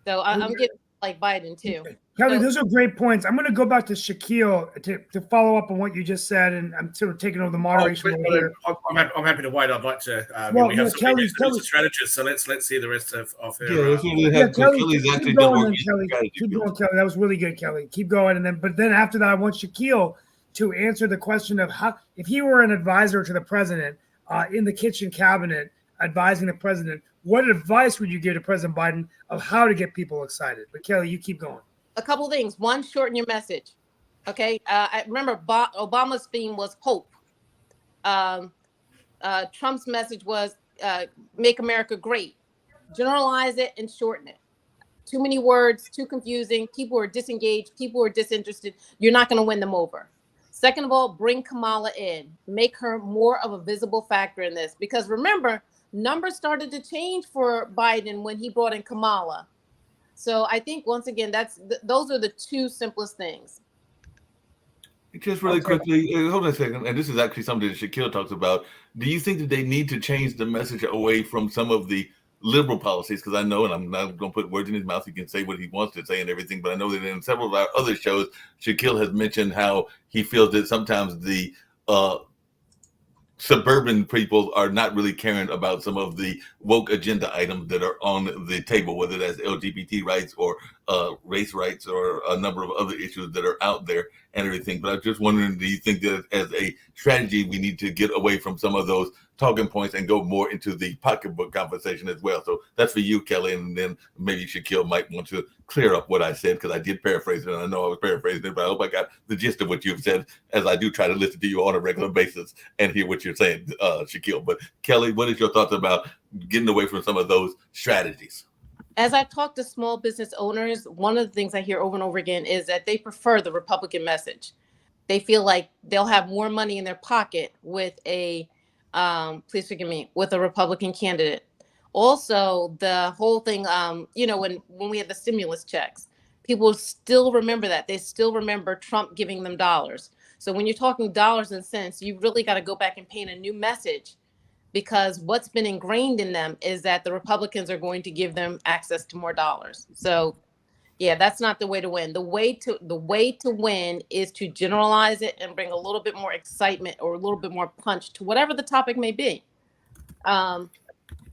So I'm getting like Biden too. Kelly, So- those are great points. I'm going to go back to Shaquille to follow up on what you just said, and I'm sort of taking over the moderation over here. I'm happy to wait. I'd like to. Well, we have yeah, some Kelly's strategists, so let's see the rest of her. Kelly's actually going. Kelly, keep going, Kelly. That was really good, Kelly. Keep going, but then after that, I want Shaquille to answer the question of how, if he were an advisor to the president in the kitchen cabinet, advising the president, what advice would you give to President Biden of how to get people excited? But Kelly, you keep going. A couple of things. One, shorten your message. Okay. I remember Obama's theme was hope. Trump's message was make America great. Generalize it and shorten it. Too many words, too confusing. People are disengaged. People are disinterested. You're not going to win them over. Second of all, bring Kamala in. Make her more of a visible factor in this. Because remember, numbers started to change for Biden when he brought in Kamala. So I think, once again, those are the two simplest things. Just really quickly, hold on a second. And this is actually something that Shaquille talks about. Do you think that they need to change the message away from some of the liberal policies? Because I know, and I'm not going to put words in his mouth, he can say what he wants to say and everything, but I know that in several of our other shows, Shaquille has mentioned how he feels that sometimes the suburban people are not really caring about some of the woke agenda items that are on the table, whether that's LGBT rights or race rights or a number of other issues that are out there and everything. But I was just wondering, do you think that as a strategy, we need to get away from some of those talking points and go more into the pocketbook conversation as well? So that's for you, Kelly, and then maybe Shaquille might want to clear up what I said, because I did paraphrase it, and I know I was paraphrasing it, but I hope I got the gist of what you've said, as I do try to listen to you on a regular basis and hear what you're saying, Shaquille. But Kelly, what is your thoughts about getting away from some of those strategies? As I talk to small business owners, one of the things I hear over and over again is that they prefer the Republican message. They feel like they'll have more money in their pocket with a, please forgive me, with a Republican candidate. Also, the whole thing, when we had the stimulus checks, people still remember that. They still remember Trump giving them dollars. So when you're talking dollars and cents, you really got to go back and paint a new message, because what's been ingrained in them is that the Republicans are going to give them access to more dollars. So yeah, that's not the way to win. The way to win is to generalize it and bring a little bit more excitement or a little bit more punch to whatever the topic may be.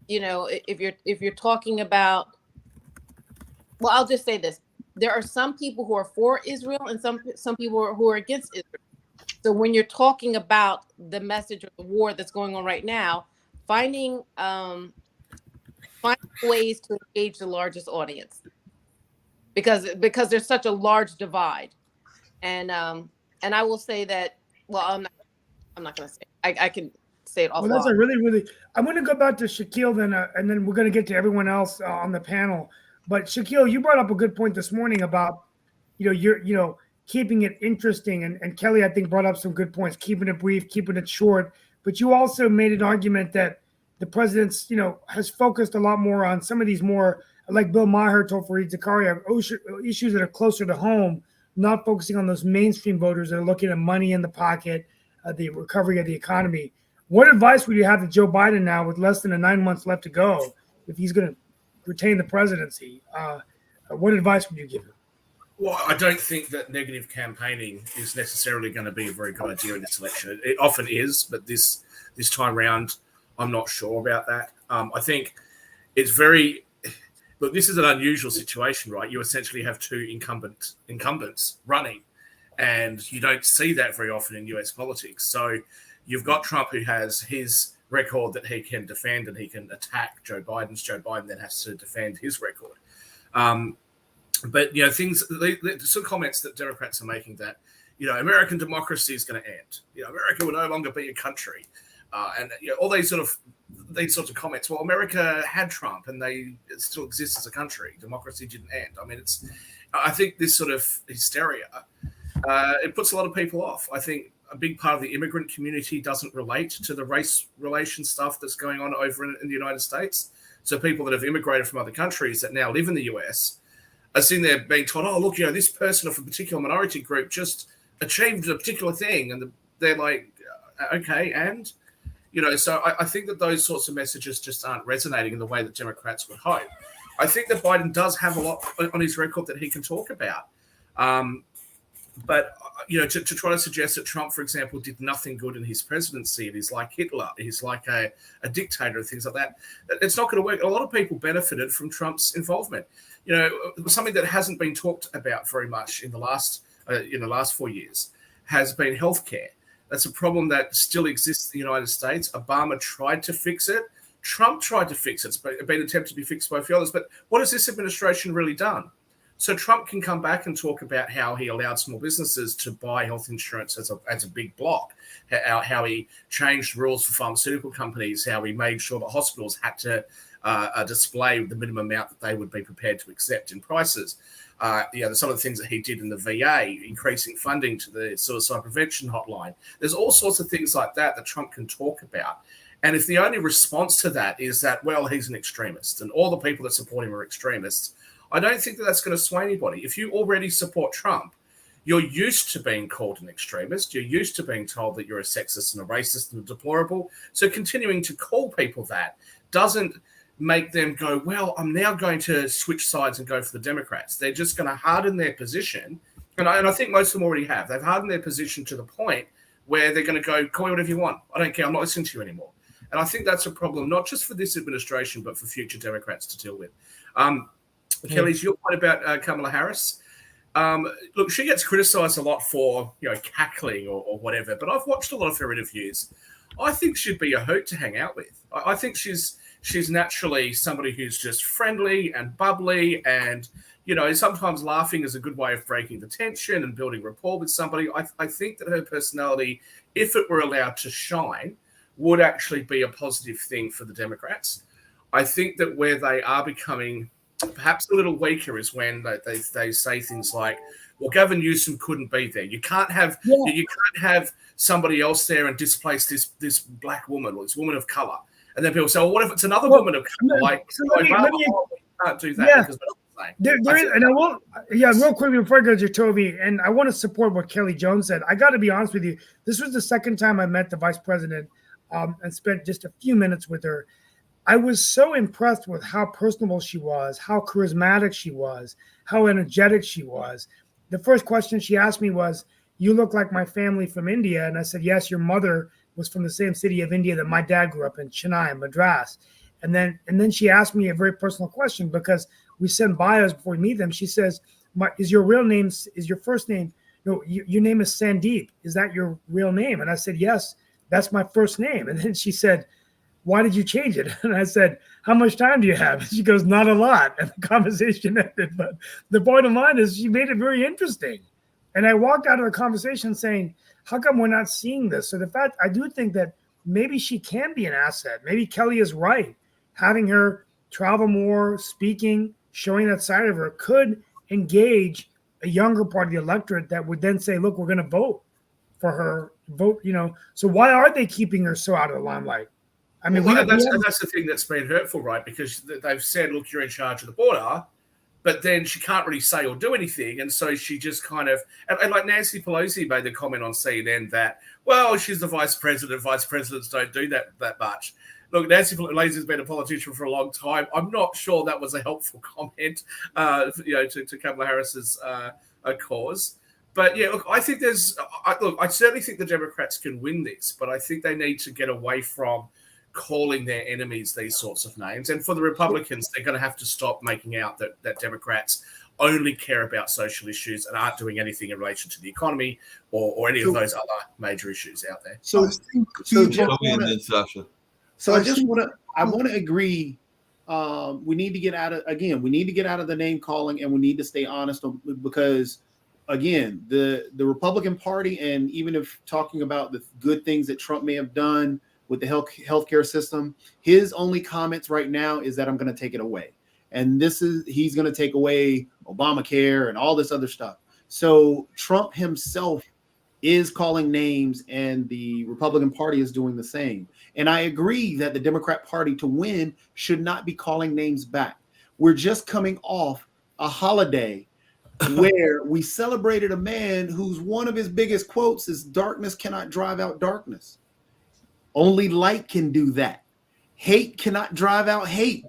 If you're talking about, well, I'll just say this. There are some people who are for Israel and some people who are against Israel. So when you're talking about the message of the war that's going on right now, finding ways to engage the largest audience, because there's such a large divide, and I will say that. Well, I'm not going to say. I can say it all. Well, that's a really. I'm going to go back to Shaquille then, and then we're going to get to everyone else on the panel. But Shaquille, you brought up a good point this morning about, keeping it interesting, and Kelly, I think, brought up some good points, keeping it brief, keeping it short. But you also made an argument that the president's, has focused a lot more on some of these more, like Bill Maher told Fareed Zakaria, issues that are closer to home, not focusing on those mainstream voters that are looking at money in the pocket, the recovery of the economy. What advice would you have to Joe Biden now, with less than 9 months left to go, if he's going to retain the presidency? What advice would you give him? Well, I don't think that negative campaigning is necessarily going to be a very good idea in this election. It often is, but this time round, I'm not sure about that. I think it's very... Look, this is an unusual situation, right? You essentially have two incumbents running, and you don't see that very often in US politics. So you've got Trump, who has his record that he can defend and he can attack Joe Biden's. Joe Biden then has to defend his record. But some comments that Democrats are making that American democracy is going to end. America will no longer be a country, and all these sorts of comments. Well, America had Trump, and it still exists as a country. Democracy didn't end. I mean, I think this sort of hysteria it puts a lot of people off. I think a big part of the immigrant community doesn't relate to the race relation stuff that's going on over in the United States. So people that have immigrated from other countries that now live in the US are sitting there being told, oh, look, this person of a particular minority group just achieved a particular thing. And they're like, okay, and? So I think that those sorts of messages just aren't resonating in the way that Democrats would hope. I think that Biden does have a lot on his record that he can talk about. But to try to suggest that Trump, for example, did nothing good in his presidency, and he's like Hitler, he's like a dictator and things like that, it's not going to work. A lot of people benefited from Trump's involvement. Something that hasn't been talked about very much in the last 4 years has been healthcare. That's a problem that still exists in the United States. Obama tried to fix it. Trump tried to fix it. It's been attempted to be fixed by a few others. But what has this administration really done? So Trump can come back and talk about how he allowed small businesses to buy health insurance as a big block, how he changed rules for pharmaceutical companies, how he made sure that hospitals had to display the minimum amount that they would be prepared to accept in prices. Some of the things that he did in the VA, increasing funding to the suicide prevention hotline. There's all sorts of things like that Trump can talk about. And if the only response to that is that, well, he's an extremist and all the people that support him are extremists, I don't think that that's going to sway anybody. If you already support Trump, you're used to being called an extremist. You're used to being told that you're a sexist and a racist and a deplorable. So continuing to call people that doesn't make them go, well, I'm now going to switch sides and go for the Democrats. They're just going to harden their position. And I think most of them already have. They've hardened their position to the point where they're going to go, call me whatever you want. I don't care. I'm not listening to you anymore. And I think that's a problem, not just for this administration, but for future Democrats to deal with. Kelly's your point about Kamala Harris. Look, she gets criticized a lot for, cackling or whatever, but I've watched a lot of her interviews. I think she'd be a hoot to hang out with. I think she's naturally somebody who's just friendly and bubbly and, sometimes laughing is a good way of breaking the tension and building rapport with somebody. I think that her personality, if it were allowed to shine, would actually be a positive thing for the Democrats. I think that where they are becoming perhaps a little weaker is when they say things like, well, Gavin Newsom couldn't be there. You can't have somebody else there and displace this black woman or this woman of color. And then people say, well, what if it's another woman of color? We can't do that. Yeah. Because real quickly before I go to Toby, and I want to support what Kelly Jones said. I got to be honest with you. This was the second time I met the vice president and spent just a few minutes with her. I was so impressed with how personable she was, how charismatic she was, how energetic she was. The first question she asked me was, you look like my family from India. And I said, yes, your mother was from the same city of India that my dad grew up in, Chennai, Madras. And then she asked me a very personal question because we send bios before we meet them. She says, is your first name? No, your name is Sandeep. Is that your real name? And I said, yes, that's my first name. And then she said, why did you change it? And I said, how much time do you have? And she goes, not a lot. And the conversation ended. But the bottom line is she made it very interesting. And I walked out of the conversation saying, how come we're not seeing this? So the fact, I do think that maybe she can be an asset. Maybe Kelly is right. Having her travel more, speaking, showing that side of her could engage a younger part of the electorate that would then say, look, we're going to vote for her. So why are they keeping her so out of the limelight? I mean, that's the thing that's been hurtful, right? Because they've said, look, you're in charge of the border, but then she can't really say or do anything. And so she just kind of, and like Nancy Pelosi made the comment on CNN that, well, she's the vice president. Vice presidents don't do that much. Look, Nancy Pelosi has been a politician for a long time. I'm not sure that was a helpful comment, to Kamala Harris's cause. But yeah, look, I think I certainly think the Democrats can win this, but I think they need to get away from calling their enemies these sorts of names. And for the Republicans, they're going to have to stop making out that Democrats only care about social issues and aren't doing anything in relation to the economy or any of those other major issues out there. I want to agree we need to get out of the name calling, and we need to stay honest because again, the Republican Party, and even if talking about the good things that Trump may have done with the healthcare system, his only comments right now is that I'm going to take it away. And he's going to take away Obamacare and all this other stuff. So Trump himself is calling names, and the Republican Party is doing the same. And I agree that the Democrat Party, to win, should not be calling names back. We're just coming off a holiday where we celebrated a man whose one of his biggest quotes is "Darkness cannot drive out darkness. Only light can do that. Hate cannot drive out hate.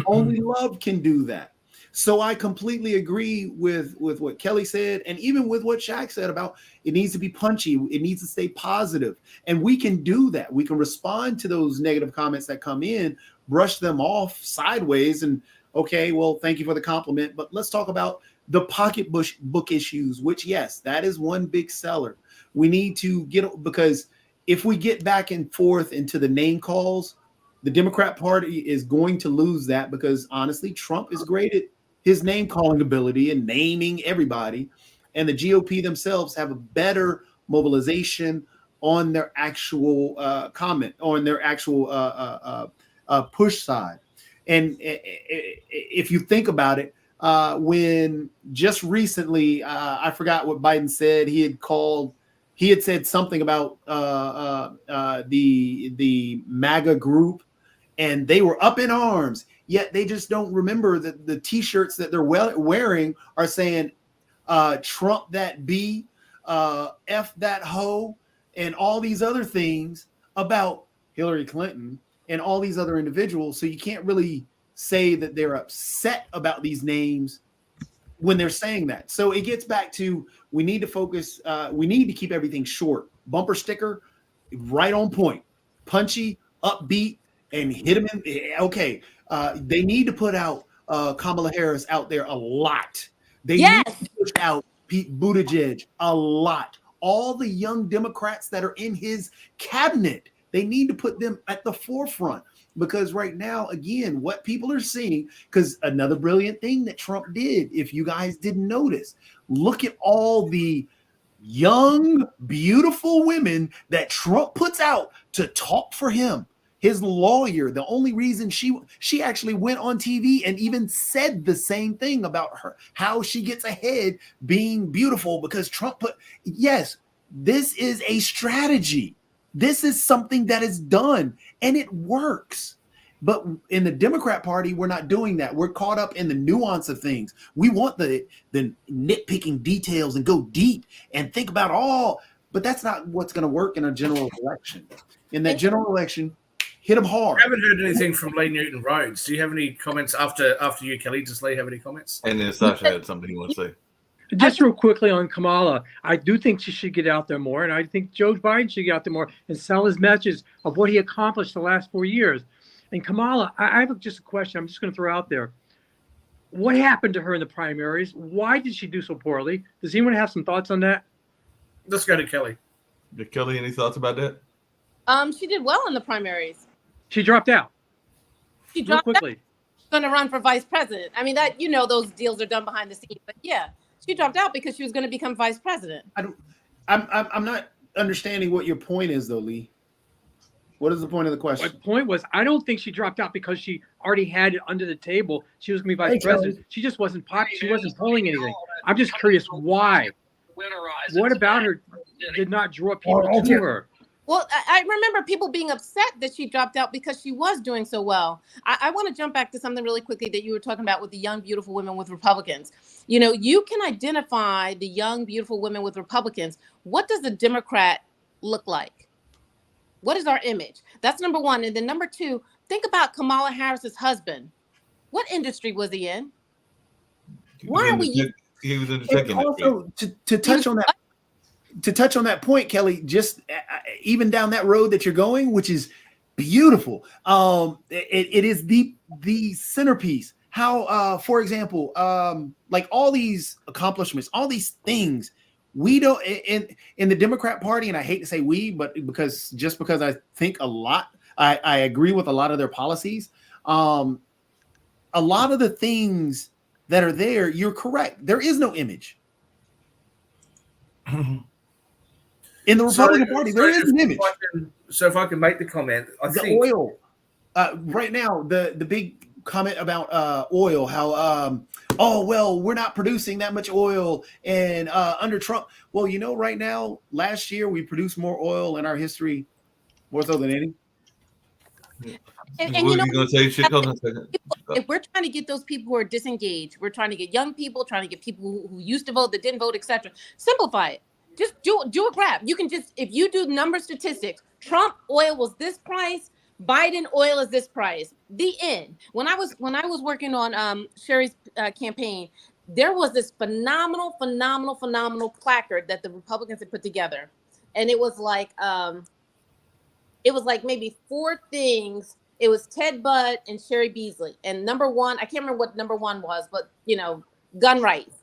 Only love can do that." So I completely agree with what Kelly said, and even with what Shaq said about it needs to be punchy. It needs to stay positive. And we can do that. We can respond to those negative comments that come in, brush them off sideways, and okay, well, thank you for the compliment. But let's talk about the pocketbook issues, which, yes, that is one big seller. We need to because if we get back and forth into the name calls, the Democrat Party is going to lose that because honestly, Trump is great at his name calling ability and naming everybody. And the GOP themselves have a better mobilization on their actual comment, on their actual push side. And if you think about it, when just recently, I forgot what Biden said, he had said something about the MAGA group, and they were up in arms, yet they just don't remember that the T-shirts that they're wearing are saying Trump that B, F that hoe, and all these other things about Hillary Clinton and all these other individuals. So you can't really say that they're upset about these names when they're saying that. So it gets back to, we need to focus. We need to keep everything short. Bumper sticker, right on point, punchy, upbeat, and hit them in. Okay. They need to put out Kamala Harris out there a lot. They need to push out Pete Buttigieg a lot. All the young Democrats that are in his cabinet, they need to put them at the forefront. Because right now, again, what people are seeing, because another brilliant thing that Trump did, if you guys didn't notice, look at all the young, beautiful women that Trump puts out to talk for him. His lawyer, the only reason she actually went on TV and even said the same thing about her, how she gets ahead being beautiful because Trump yes, this is a strategy. This is something that is done and it works. But in the Democrat Party, we're not doing that. We're caught up in the nuance of things. We want the nitpicking details and go deep and think about all, but that's not what's going to work in a general election. In that general election, hit them hard. I haven't heard anything from Lee Newton Rhodes. Do you have any comments after you, Kelly? Does Lee have any comments? And then Sasha had something he wants to say. Just real quickly on Kamala, I do think she should get out there more, and I think Joe Biden should get out there more and sell his message of what he accomplished the last 4 years. And Kamala, I have just a question I'm just going to throw out there. What happened to her in the primaries? Why did she do so poorly? Does anyone have some thoughts on that? Let's go to Kelly. Kelly, any thoughts about that? She did well in the primaries. She dropped out. She dropped quickly. Out. Going to run for vice president. I mean, that those deals are done behind the scenes, but yeah. She dropped out because she was going to become vice president. I'm not understanding what your point is, though, Lee. What is the point of the question? My point was, I don't think she dropped out because she already had it under the table. She was going to be vice president. She just wasn't popular. She wasn't polling anything. I'm just curious why. What about her did not draw people to her? Well, I remember people being upset that she dropped out because she was doing so well. I want to jump back to something really quickly that you were talking about with the young, beautiful women with Republicans. You can identify the young, beautiful women with Republicans. What does a Democrat look like? What is our image? That's number one. And then number two, think about Kamala Harris's husband. What industry was he in? Why are we? He was in the second. Also, to touch on that. To touch on that point, Kelly, just even down that road that you're going, which is beautiful. It is the centerpiece. How, for example, like all these accomplishments, all these things, we don't in the Democrat Party, and I hate to say we, but because I think a lot, I agree with a lot of their policies. a lot of the things that are there, you're correct. There is no image. In the Republican Party, there is an image. So if I can make the comment, I The think oil. Right now, the big comment about oil, how oh well, we're not producing that much oil, and under Trump, well, you know, right now, last year we produced more oil in our history, more so than any. And What you were know, you going to say? Shit, hold on a second. if we're trying to get those people who are disengaged, we're trying to get young people, trying to get people who used to vote that didn't vote, etc. Simplify it. Just do a graph. You can just, if you do number statistics, Trump oil was this price, Biden oil is this price. The end. When I was working on Sherry's campaign, there was this phenomenal placard that the Republicans had put together, and it was like maybe 4 things. It was Ted Budd and Sherry Beasley. And number 1, I can't remember what number 1 was, but, you know, gun rights.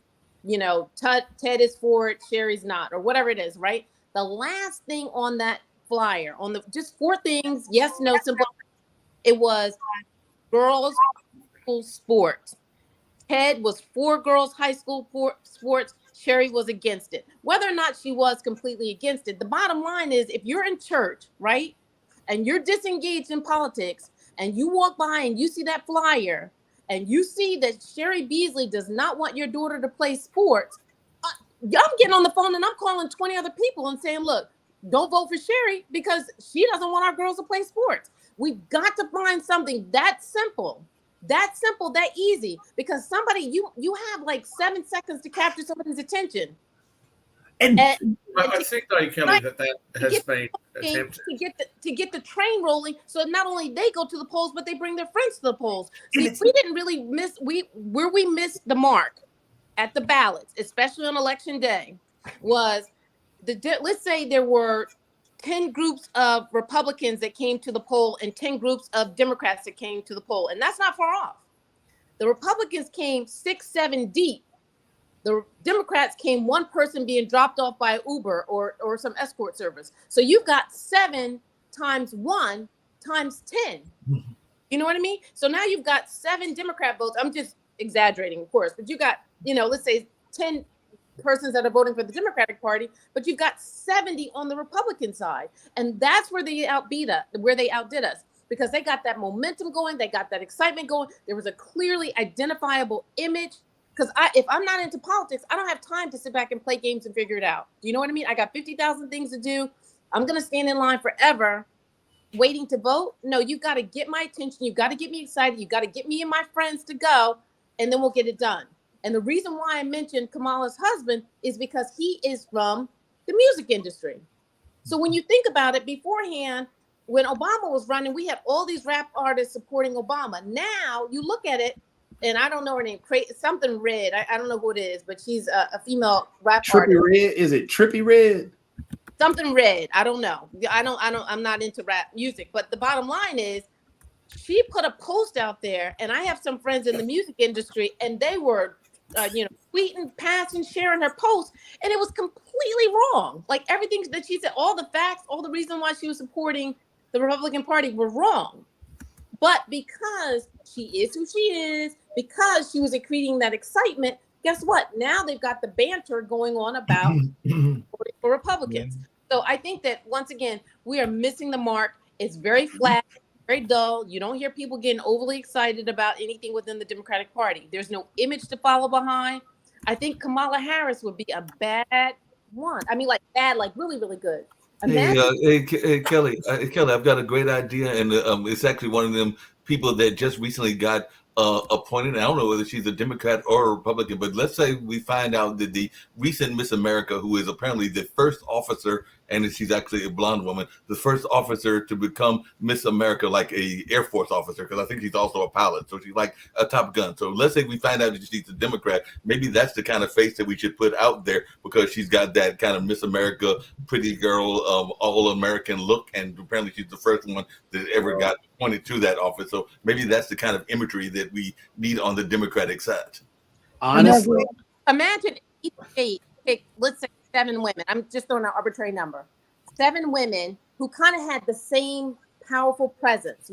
You know, Ted is for it, Sherry's not, or whatever it is, right? The last thing on that flyer, on the just 4 things, yes, no, simple. It was girls school sports. Ted was for girls high school sports. Sherry was against it. Whether or not she was completely against it, the bottom line is, if you're in church, right, and you're disengaged in politics, and you walk by and you see that flyer, and you see that Sherry Beasley does not want your daughter to play sports, I'm getting on the phone and I'm calling 20 other people and saying, look, don't vote for Sherry because she doesn't want our girls to play sports. We've got to find something that simple, that easy, because somebody, you have like 7 seconds to capture somebody's attention. And I think, though, Kelly, that has been attempted to get the train rolling, so not only they go to the polls, but they bring their friends to the polls. See, we didn't really miss we missed the mark at the ballots, especially on election day, was let's say there were 10 groups of Republicans that came to the poll and 10 groups of Democrats that came to the poll, and that's not far off. The Republicans came 6, 7 deep. The Democrats came 1 person being dropped off by Uber or some escort service. So you've got 7 times 1 times 10. You know what I mean? So now you've got 7 Democrat votes. I'm just exaggerating, of course, but you got, you know, let's say 10 persons that are voting for the Democratic Party, but you've got 70 on the Republican side. And that's where they outdid us, because they got that momentum going. They got that excitement going. There was a clearly identifiable image. Because if I'm not into politics, I don't have time to sit back and play games and figure it out. Do you know what I mean? I got 50,000 things to do. I'm going to stand in line forever waiting to vote. No, you've got to get my attention. You've got to get me excited. You've got to get me and my friends to go, and then we'll get it done. And the reason why I mentioned Kamala's husband is because he is from the music industry. So when you think about it, beforehand, when Obama was running, we had all these rap artists supporting Obama. Now you look at it, and I don't know her name, something Red. I don't know who it is, but she's a female rap artist. Red? Is it Trippie Redd? Something Red. I don't know. I'm not into rap music. But the bottom line is, she put a post out there, and I have some friends in the music industry, and they were, tweeting, passing, sharing her post, and it was completely wrong. Like everything that she said, all the facts, all the reason why she was supporting the Republican Party were wrong. But because she is who she is, because she was creating that excitement, guess what? Now they've got the banter going on about voting for Republicans. So I think that, once again, we are missing the mark. It's very flat, very dull. You don't hear people getting overly excited about anything within the Democratic Party. There's no image to follow behind. I think Kamala Harris would be a bad one. I mean, like bad, like really, really good. Hey, Kelly, I've got a great idea, and it's actually one of them people that just recently got appointed. I don't know whether she's a Democrat or a Republican, but let's say we find out that the recent Miss America, who is apparently the first officer, and she's actually a blonde woman, the first officer to become Miss America, like a Air Force officer, because I think she's also a pilot, so she's like a Top Gun. So let's say we find out that she's a Democrat. Maybe that's the kind of face that we should put out there, because she's got that kind of Miss America, pretty girl, all-American look, and apparently she's the first one that ever got appointed to that office. So maybe that's the kind of imagery that we need on the Democratic side. Honestly, imagine each state pick, let's say, 7 women. I'm just throwing an arbitrary number. 7 women who kind of had the same powerful presence,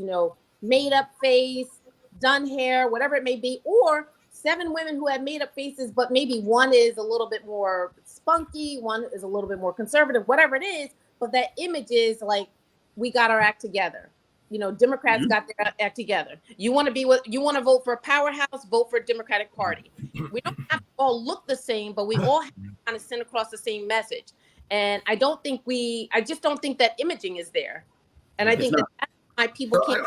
made up face, done hair, whatever it may be, or 7 women who have made up faces, but maybe one is a little bit more spunky, one is a little bit more conservative, whatever it is. But that image is like, we got our act together. You know, Democrats got their act together. You want to vote for a powerhouse, vote for a Democratic Party. We don't have to all look the same, but we all have to kind of send across the same message. And I just don't think that imaging is there. And I think that's why people can't.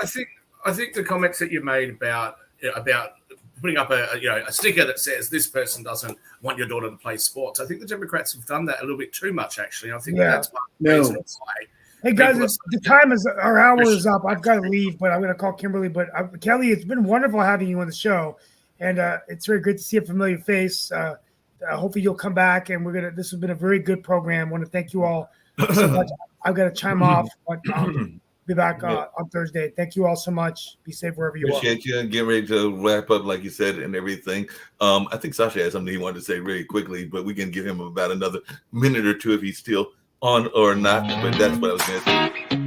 I think the comments that you made about putting up a sticker that says this person doesn't want your daughter to play sports. I think the Democrats have done that a little bit too much, actually. I think that's part of the reason why. Hey guys, the time is, our hour is up. I've got to leave, but I'm going to call Kimberly. But Kelly, it's been wonderful having you on the show, and it's very good to see a familiar face. Hopefully you'll come back, and this has been a very good program. I want to thank you all so much. I've got to chime off, but be back on Thursday. Thank you all so much. Be safe wherever you are. Appreciate you. Getting ready to wrap up, like you said, and everything. I think Sasha has something he wanted to say really quickly, but we can give him about another minute or two if he's still on or not. But that's what I was going to say.